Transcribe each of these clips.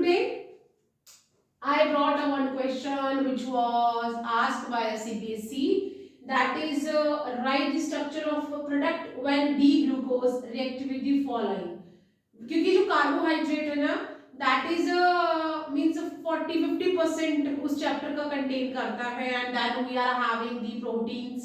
Today I brought a one question which was asked by a CBSE, that is write the structure of a product when D-glucose react with the following. क्योंकि जो carbohydrate है ना that is means 40-50% उस chapter का contain करता है and then we are having the proteins,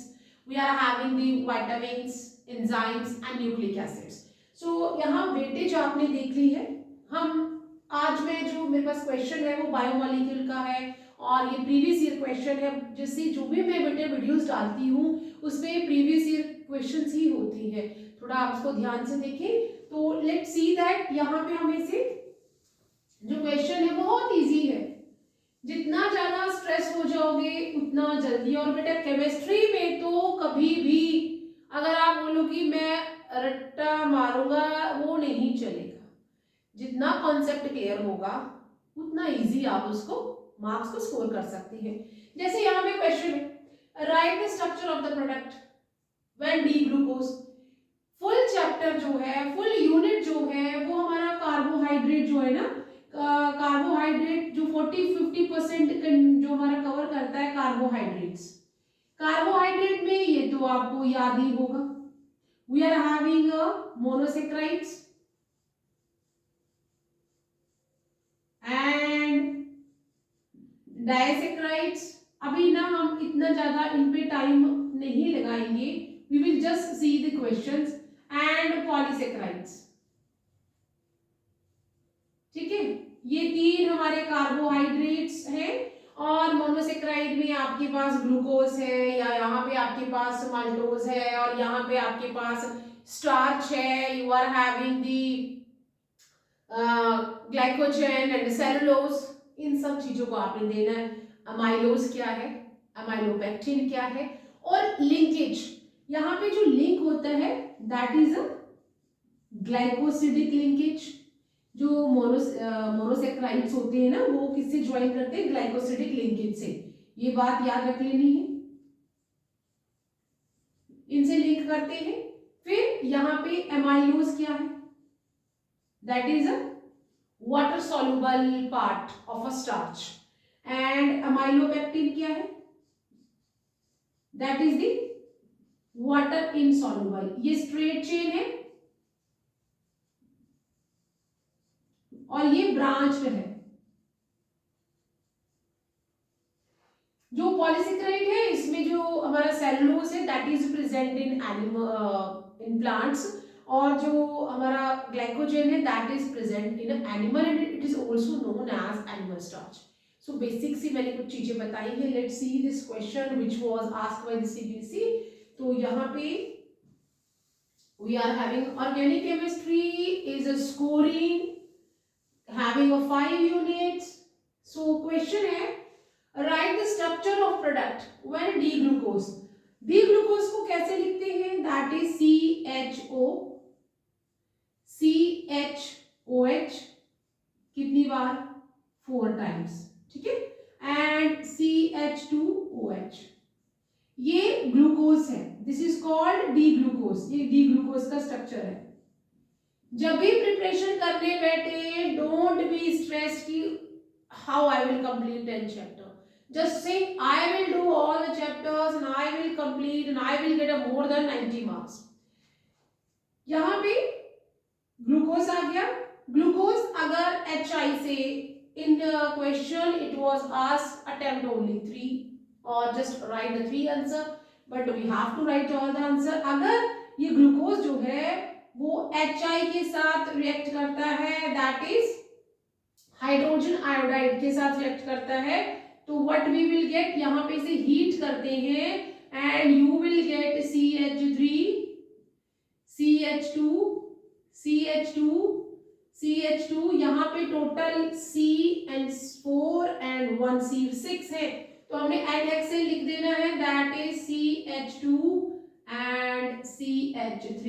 we are having the vitamins, enzymes and nucleic acids. So यहाँ weightage आपने देख ली है. हम आज में जो मेरे पास क्वेश्चन है वो बायोमोलिक्यूल का है और ये प्रीवियस ईयर क्वेश्चन है. जैसे जो भी मैं बेटे वीडियोस डालती हूँ उसमें प्रीवियस ईयर क्वेश्चंस ही होती है. थोड़ा आप उसको ध्यान से देखें. तो लेट्स सी दैट यहाँ पे हमें से जो क्वेश्चन है बहुत इजी है. जितना ज्यादा स्ट्रेस हो जाओगे उतना जल्दी. और बेटा केमिस्ट्री में तो कभी भी अगर आप बोलो कि मैं रट्टा मारूंगा वो नहीं चलेगा. जितना कॉन्सेप्ट क्लियर होगा उतना इजी आप उसको मार्क्स को स्कोर कर सकते हैं. जैसे यहाँ पे क्वेश्चन है right the structure of the product when D glucose. Full chapter जो है, फुल यूनिट जो है वो हमारा कार्बोहाइड्रेट जो है ना, कार्बोहाइड्रेट जो 40-50% जो हमारा कवर करता है कार्बोहाइड्रेट्स. कार्बोहाइड्रेट में ये तो आपको याद ही होगा we are having monosaccharides and disaccharides. अभी ना हम इतना ज्यादा इन पे टाइम नहीं लगाएंगे. We will just see the questions and polysaccharides. ठीक है, ये तीन हमारे कार्बोहाइड्रेट्स हैं और मोनोसेक्राइड में आपके पास ग्लूकोज है या यहाँ पे आपके पास माल्टोज है और यहाँ पे आपके पास स्टार्च है. You are having the glycogen and cellulose. इन सब चीजों को आपने देना है. अमाइलोज क्या है, अमाइलोपेक्टिन क्या है और लिंकेज. यहाँ पे जो लिंक होता है that is a glycosidic linkage. जो मोनोसेक्राइड्स होते हैं ना वो किससे ज्वाइन करते हैं, ग्लाइकोसिडिक लिंकेज से. ये बात याद रख लेनी है, इनसे लिंक करते हैं. फिर यहाँ पे एमाइलोज क्या है, that is a water soluble part of a starch. And amylopectin क्या है, that is the water insoluble. ये स्ट्रेट चेन है और ये ब्रांच्ड है. जो पॉलीसेक्राइड है इसमें जो हमारा सेलुलोज है that is present in animal in plants और जो हमारा ग्लाइकोजन है that is present in animal and it is also known as animal starch. So basic सी मैंने कुछ चीजें बताई है. Let's see this question which was asked by the CBSE. तो यहाँ पे we are having organic chemistry is a scoring having a 5 units. So question है write the structure of product when D-glucose. D-glucose को कैसे लिखते हैं, that is CHOCHOH कितनी बार, 4 times. ठीक है. and CH2OH. ये ग्लूकोज है, this is called D glucose. ये डी ग्लूकोज का स्ट्रक्चर है. जब भी प्रिपरेशन करने बैठे डोंट बी स्ट्रेस्ड कि how I will complete 10 chapter. Just say I will do all the chapters and I will complete and I will get a more than 90 marks. यहाँ पे glucose आ गया. ग्लूकोज अगर HI से in question it was asked attempt only 3 or just write the 3 answer but we have to write all the answer. अगर ये glucose जो है वो HI के साथ रिएक्ट करता है दैट इज हाइड्रोजन आयोडाइड के साथ रिएक्ट करता है तो व्हाट वी विल गेट, यहाँ पे से हीट करते हैं and you will get CH3 CH2 CH2 CH2. यहाँ पे टोटल C4 and 1 C6 है तो हमने N-हेक्सेन लिख देना है that is CH2 and CH3.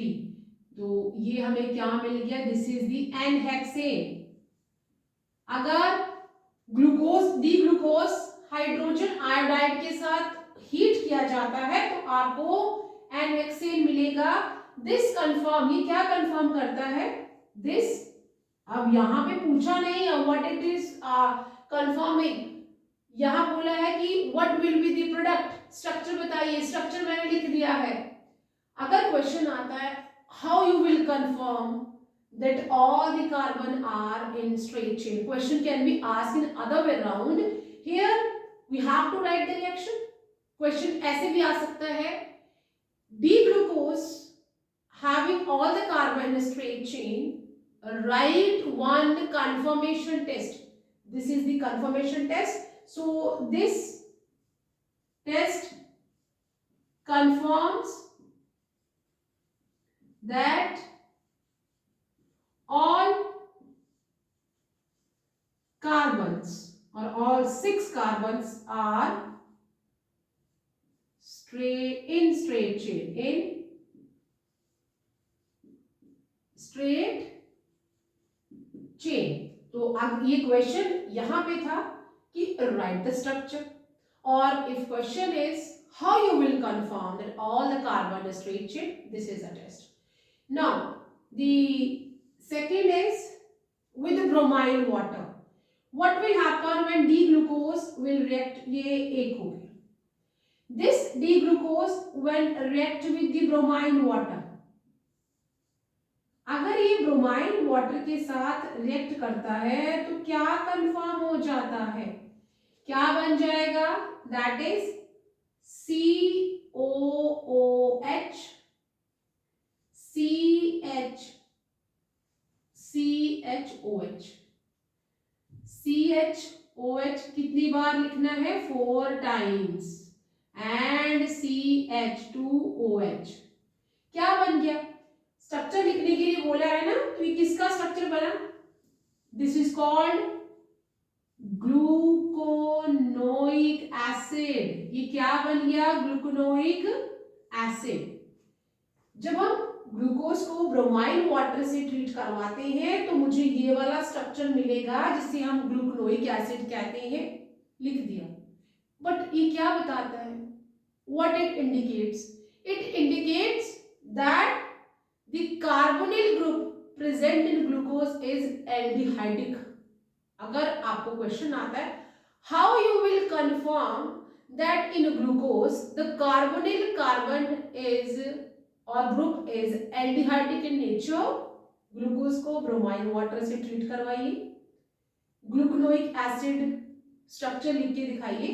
तो ये हमें क्या मिल गया, दिस इज दी N-हेक्सेन. अगर glucose D glucose hydrogen iodide के साथ हीट किया जाता है तो आपको N-हेक्सेन मिलेगा. दिस कंफर्म, ये क्या कंफर्म करता है, दिस. अब यहाँ पे पूछा नहीं व्हाट इट इज कंफर्मिंग, यहां बोला है कि what will be the product, structure बताइए, स्ट्रक्चर मैंने लिख दिया है। अगर क्वेश्चन आता है how you will confirm that all the carbon are in straight chain, question can be asked in other way round, here we have to write the reaction। Question ऐसे भी आ सकता है D glucose having all the carbon in a straight chain, write one conformation test, this is the conformation test, so this test confirms that all carbons or all 6 carbons are in straight chain। तो अब ये question यहां पे था कि write the structure, और if question is how you will confirm that all the carbon is straight chain, this is a test. Now the second is with bromine water, what will happen when D glucose will react, ये एक हो गया, this D glucose when react with the bromine water, अगर ये bromine water के साथ react करता है तो क्या कंफर्म हो जाता है, क्या बन जाएगा, दैट इज COOH, CHOH कितनी बार लिखना है, 4 टाइम्स, एंड CH2OH, क्या बन गया, स्ट्रक्चर लिखने के लिए बोला है ना, तो ये किसका स्ट्रक्चर बना, दिस इज कॉल्ड ग्लूकोनोइक एसिड, ये क्या बन गया, ग्लूकोनोइक एसिड। जब हम ग्लूकोज को ब्रोमाइन वाटर से ट्रीट करवाते हैं तो मुझे ये वाला स्ट्रक्चर मिलेगा जिसे हम ग्लूकोनोइक एसिड कहते हैं, लिख दिया। बट ये क्या बताता है, what it indicates, it indicates that the carbonyl group present in glucose is aldehydic. अगर आपको क्वेश्चन आता है how you will confirm that in glucose the carbonyl carbon is और group is aldehydic in nature, glucose को bromine water से treat करवाइए, gluconic acid structure लिख के दिखाइए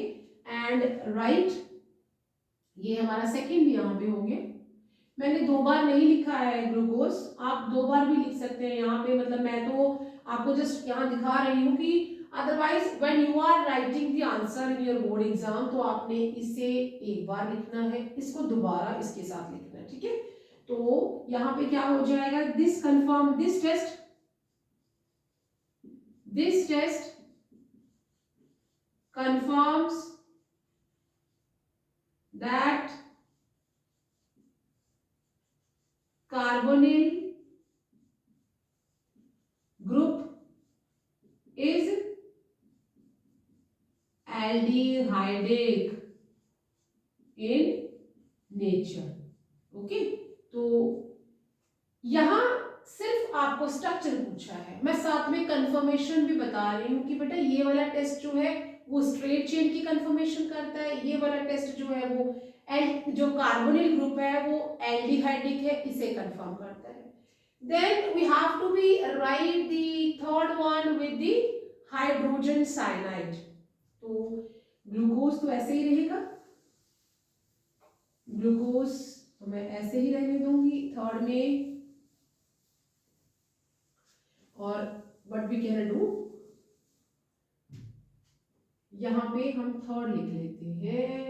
एंड राइट, ये हमारा सेकंड यहाँ पे हो गया। मैंने 2 बार नहीं लिखा है ग्लूकोज, आप 2 बार भी लिख सकते हैं यहाँ पे, मतलब मैं तो आपको जस्ट यहाँ दिखा रही हूँ कि otherwise when you are writing the answer in your board exam तो आपने इसे एक बार लिखना है, इसको दोबारा इसके साथ लिखना है, ठीक है। तो यहाँ पे क्या हो जाएगा, this confirm, this test confirms that carbonyl group is aldehydic in nature, okay. तो यहां सिर्फ आपको स्ट्रक्चर पूछा है, मैं साथ में कंफर्मेशन भी बता रही हूँ कि बेटा ये वाला टेस्ट जो है वो स्ट्रेट चेन की कंफर्मेशन करता है, ये वाला टेस्ट जो है वो जो कार्बोनिल ग्रुप है वो एल्डिहाइडिक है, इसे कंफर्म करता है। Then we have to be write the third one with the hydrogen cyanide. तो ग्लूकोज तो ऐसे ही रहेगा, ग्लूकोज तो मैं ऐसे ही रहने दूंगी थर्ड में, और व्हाट वी कैन डू, यहां पे हम थर्ड लिख लेते हैं,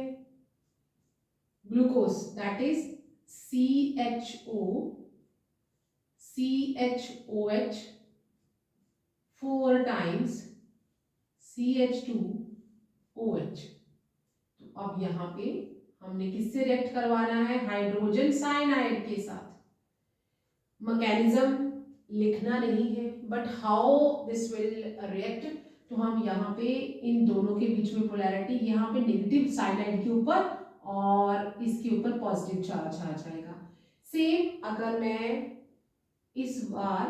glucose that is CHOH 4 times CH2OH। तो अब यहाँ पे हमने किससे रिएक्ट करवाना है, हाइड्रोजन साइनाइड के साथ। मैकेनिज्म लिखना नहीं है but how this will react, तो हम यहाँ पे इन दोनों के बीच में पोलैरिटी, यहाँ पे नेगेटिव साइनाइड के ऊपर और इसके ऊपर पॉजिटिव चार्ज आ जाएगा। सेम अगर मैं इस बार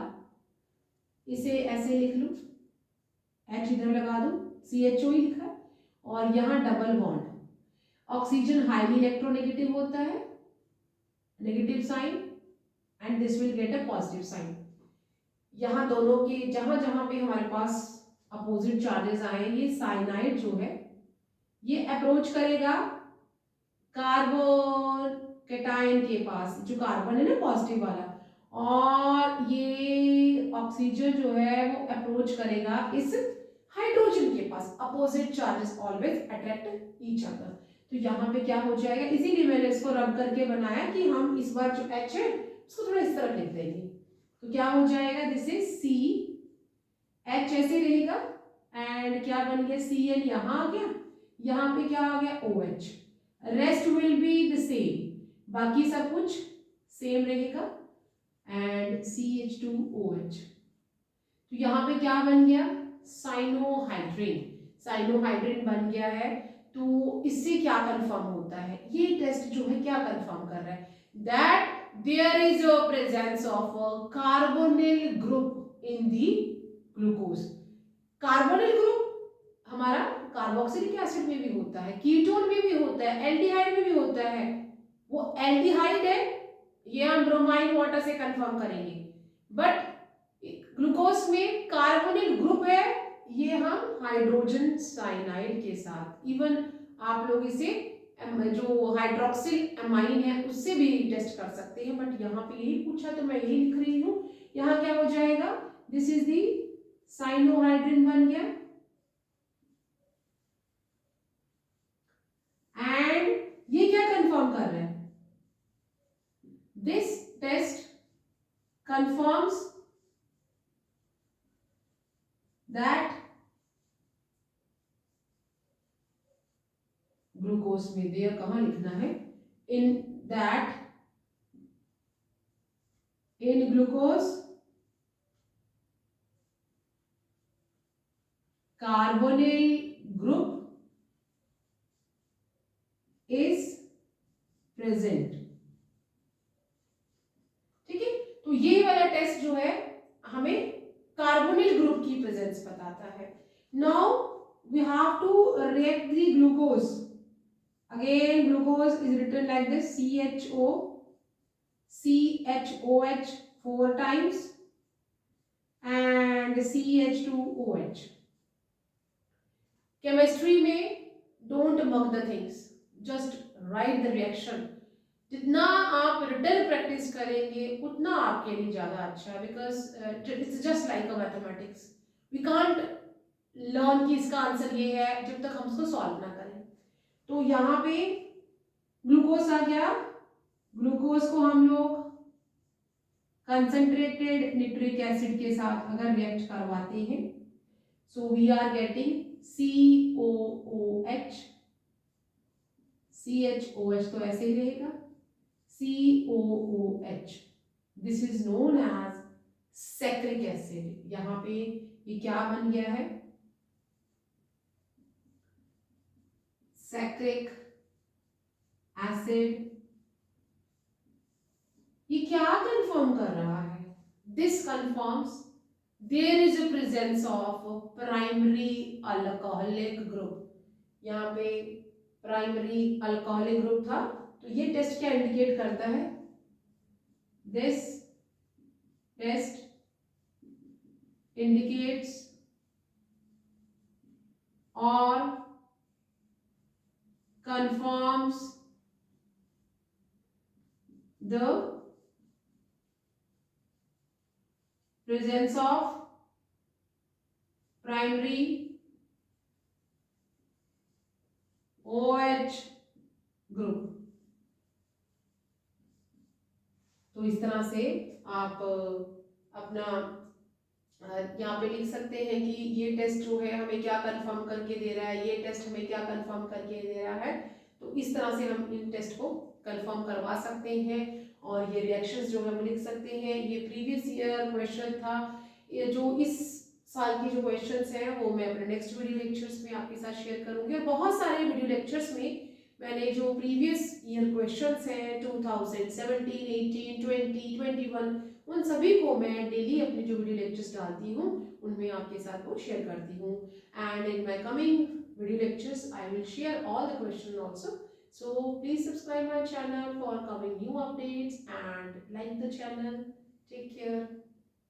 इसे ऐसे लिख लूं, H इधर लगा दो, CHO ही लिखा है, और यहाँ double bond. Oxygen highly electronegative होता है, negative sign, and this will get a positive sign. यहाँ दोनों के जहां जहां पे हमारे पास अपोजिट चार्जेस आए, ये साइनाइड जो है ये अप्रोच करेगा कार्बन कैटायन के पास, जो कार्बन है ना पॉजिटिव वाला, और ये ऑक्सीजन जो है वो अप्रोच करेगा इस हाइड्रोजन के पास। Opposite charges always attract each other. तो यहाँ पे क्या हो जाएगा, इसीलिए मैंने इसको रब करके बनाया कि हम इस बार जो H है उसको थोड़ा इस तरह लिख देंगे। तो क्या हो जाएगा, दिस इज C, H ऐसे रहेगा, एंड क्या बन गया, Cl यहाँ आ गया, यहाँ पे क्या आ गया OH, rest will be the same, बाकी सब कुछ सेम रहेगा, एंड CH2OH। तो यहाँ पे क्या बन गया, साइनोहाइड्रिन, साइनोहाइड्रिन बन गया है। तो इससे क्या कंफर्म होता है, ये टेस्ट जो है क्या कंफर्म कर रहा है, that there is a presence of a carbonyl group in the glucose. Carbonyl group हमारा कार्बोक्सिलिक एसिड में भी होता है, कीटोन में भी होता है, एल्डिहाइड में भी होता है। वो एल्डिहाइड है, ये हम ब्रोमाइन वाटर से कंफर्म करेंगे, बट ग्लूकोज में कार्बोनिल ग्रुप है, ये हम हाइड्रोजन साइनाइड के साथ, इवन आप लोग इसे जो हाइड्रोक्सिल अमाइन है उससे भी टेस्ट कर सकते हैं, बट यहाँ पे यही पूछा तो मैं यही लिख रही हूँ। यहाँ क्या हो जाएगा, दिस इज दी साइनोहाइड्रिन बन गया, एंड ये क्या कंफर्म कर रहा है, this test confirms that glucose में, देयर कहाँ लिखना है, in that in glucose carbonyl group is present. ठीक है, तो ये वाला टेस्ट जो है हमें कार्बोनिल ग्रुप की प्रेजेंस बताता है। Now we have to react the glucose, again glucose is written like this, CHOH 4 times and CH2OH। Chemistry में don't mug the things, just right the reaction. जितना आप रिटन प्रैक्टिस करेंगे उतना आपके लिए ज्यादा अच्छा है, because it's just like a mathematics, we can't learn कि इसका आंसर ये है जब तक हम उसको सॉल्व ना करें। तो यहाँ पे ग्लूकोज आ गया, ग्लूकोज को हम लोग कंसंट्रेटेड निट्रिक एसिड के साथ अगर रिएक्ट करवाते हैं, so we are getting COOH, CHOH तो ऐसे ही रहेगा, COOH, this is known as saccharic acid. यहाँ पे ये क्या बन गया है, सैक्रिक एसिड। ये क्या कंफर्म कर रहा है, this confirms there is a presence of primary alcoholic group. यहाँ पे प्राइमरी अल्कोहलिक ग्रुप था, तो ये टेस्ट क्या इंडिकेट करता है, दिस टेस्ट इंडिकेट्स और confirms the presence of primary OH group। तो इस तरह से आप अपना यहाँ पे लिख सकते हैं कि ये टेस्ट जो है हमें क्या कंफर्म करके दे रहा है, ये टेस्ट हमें क्या कंफर्म करके दे रहा है। तो इस तरह से हम इन टेस्ट को कंफर्म करवा सकते हैं, और ये रिएक्शंस जो है वो लिख सकते हैं। ये प्रीवियस ईयर क्वेश्चन था, ये जो इस साल के जो क्वेश्चंस हैं वो मैं अपने नेक्स्ट वीडियो लेक्चर्स में आपके साथ शेयर करूंगी। और बहुत सारे वीडियो लेक्चर्स में मैंने जो प्रीवियस ईयर क्वेश्चंस हैं 2017, 18, 20, 21, उन सभी को मैं डेली अपने जो वीडियो लेक्चर्स डालती हूँ उनमें आपके साथ वो शेयर करती हूँ. And in my coming video lectures I will share all the questions also. So please subscribe my channel for coming new updates and like the channel. Take care.